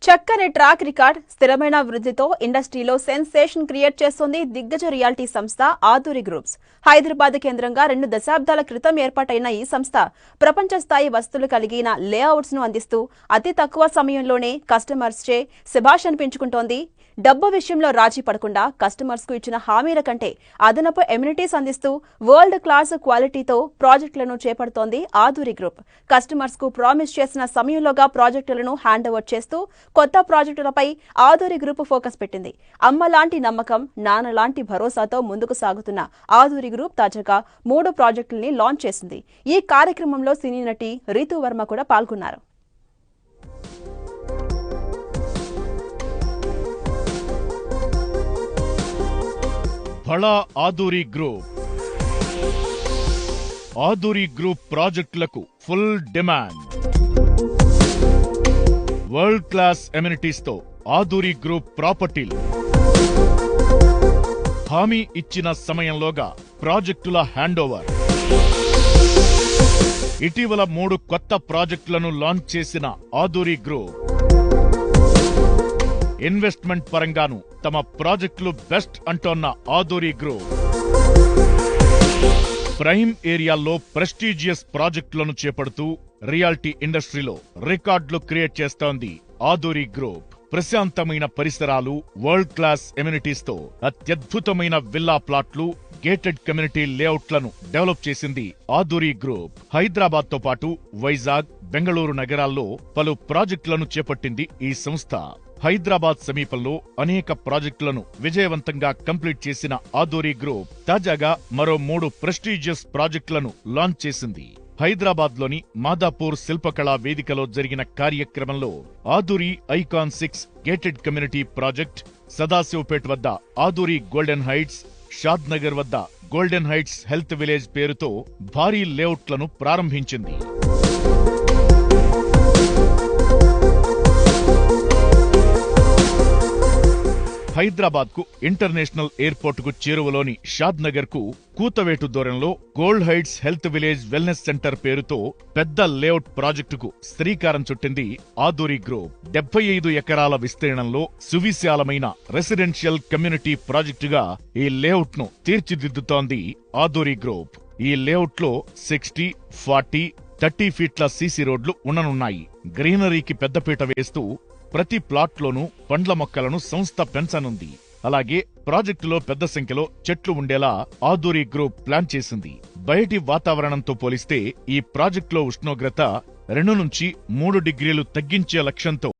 చక్కని track record, స్థిరమైన వృద్ధితో ఇండస్ట్రీలో సెన్సేషన్ క్రియేట్ చేస్తోంది దిగ్గజ రియాలిటీ సంస్థ ఆధురి గ్రూప్స్. హైదరాబాద్ కేంద్రంగా 2 దశాబ్దాల క్రితం ఏర్పాటైన ఈ సంస్థ ప్రపంచ స్థాయి వస్తువులు కలిగిన లేఅవుట్స్ ను అందిస్తూ అతి తక్కువ సమయంలోనే కస్టమర్స్ చే శభాష్ అనిపించుకుంటోంది. డబ్బు విషయంలో రాజీ పడకుండా కస్టమర్స్ కు ఇచ్చిన హామీల కంటే అదనపు ఎమ్యూనిటీస్ అందిస్తూ వరల్డ్ క్లాస్ క్వాలిటీతో ప్రాజెక్టులను చేపడుతోంది ఆధురి గ్రూప్. కస్టమర్స్ కు ప్రామిస్ చేసిన సమయంలోగా ప్రాజెక్టులను హ్యాండ్ ఓవర్ చేస్తూ కొత్త ప్రాజెక్టులపై ఆధురి గ్రూప్ ఫోకస్ పెట్టింది. అమ్మ లాంటి నమ్మకం, నాన్న లాంటి భరోసాతో ముందుకు సాగుతున్న ఆధురి గ్రూప్ తాజాగా 3 ప్రాజెక్టుల్ని లాంచ్ చేసింది. ఈ కార్యక్రమంలో సినీ నటి రీతూ వర్మ కూడా పాల్గొన్నారు. బడా ఆధురి గ్రూప్. ఆధురి గ్రూప్ ప్రాజెక్టులకు full demand. World class amenities తో ఆధురి గ్రూప్ ప్రాపర్టీలు. హామీ ఇచ్చిన సమయంలోగా ప్రాజెక్టుల హ్యాండ్ ఓవర్. ఇటీవల 3 కొత్త ప్రాజెక్టులను లాంచ్ చేసిన ఆధురి గ్రూప్ ఇన్వెస్ట్మెంట్ పరంగాను తమ ప్రాజెక్టులు బెస్ట్ అంటోన్న ఆధురి గ్రూప్ ప్రైమ్ ఏరియాల్లో ప్రెస్టీజియస్ ప్రాజెక్టులను చేపడుతూ రియాలిటీ ఇండస్ట్రీలో రికార్డులు క్రియేట్ చేస్తోంది ఆధురి గ్రూప్. ప్రశాంతమైన పరిసరాలు, వరల్డ్ క్లాస్ ఎమ్యూనిటీస్ తో అత్యద్భుతమైన విల్లా ప్లాట్లు, గేటెడ్ కమ్యూనిటీ లేఅవుట్లను డెవలప్ చేసింది ఆధురి గ్రూప్. హైదరాబాద్ తో పాటు వైజాగ్, బెంగళూరు నగరాల్లో పలు ప్రాజెక్టులను చేపట్టింది ఈ సంస్థ. హైదరాబాద్ సమీపంలో అనేక ప్రాజెక్టులను విజయవంతంగా కంప్లీట్ చేసిన ఆధురి గ్రూప్ తాజాగా మరో 3 ప్రెస్టీజియస్ ప్రాజెక్టులను లాంచ్ చేసింది. హైదరాబాద్ లోని మాదాపూర్ శిల్పకళా వేదికలో జరిగిన కార్యక్రమంలో Aadhuri icon 6 gated community project, Sadashivpet వద్ద Aadhuri golden heights, Shadnagar వద్ద గోల్డెన్ హైట్స్ హెల్త్ విలేజ్ పేరుతో భారీ లేఅవుట్లను ప్రారంభించింది. హైదరాబాద్ కు ఇంటర్నేషనల్ ఎయిర్పోర్ట్ కు చేరువలోని షాద్ నగర్ కు కూతవేటు దూరంలో gold heights health village wellness centre పేరుతో పెద్ద లేఅవుట్ ప్రాజెక్టుకు శ్రీకారం చుట్టింది ఆధురి గ్రూప్. 75 ఎకరాల విస్తీర్ణంలో సువిశాలమైన రెసిడెన్షియల్ కమ్యూనిటీ ప్రాజెక్టుగా ఈ లేఅవుట్ ను తీర్చిదిద్దుతోంది ఆధురి గ్రూప్. ఈ లేఅవుట్ లో 60, 40, 30 ఫీట్ల సీసీ రోడ్లు ఉండనున్నాయి. గ్రీనరీకి పెద్దపీట వేస్తూ ప్రతి ప్లాట్లోనూ పండ్ల మొక్కలను సంస్థ పెంచనుంది. అలాగే ప్రాజెక్టులో పెద్ద సంఖ్యలో చెట్లు ఉండేలా ఆధురి గ్రూప్ ప్లాన్ చేసింది. బయటి వాతావరణంతో పోలిస్తే ఈ ప్రాజెక్టులో ఉష్ణోగ్రత 2 నుంచి 3 డిగ్రీలు తగ్గించే లక్ష్యంతో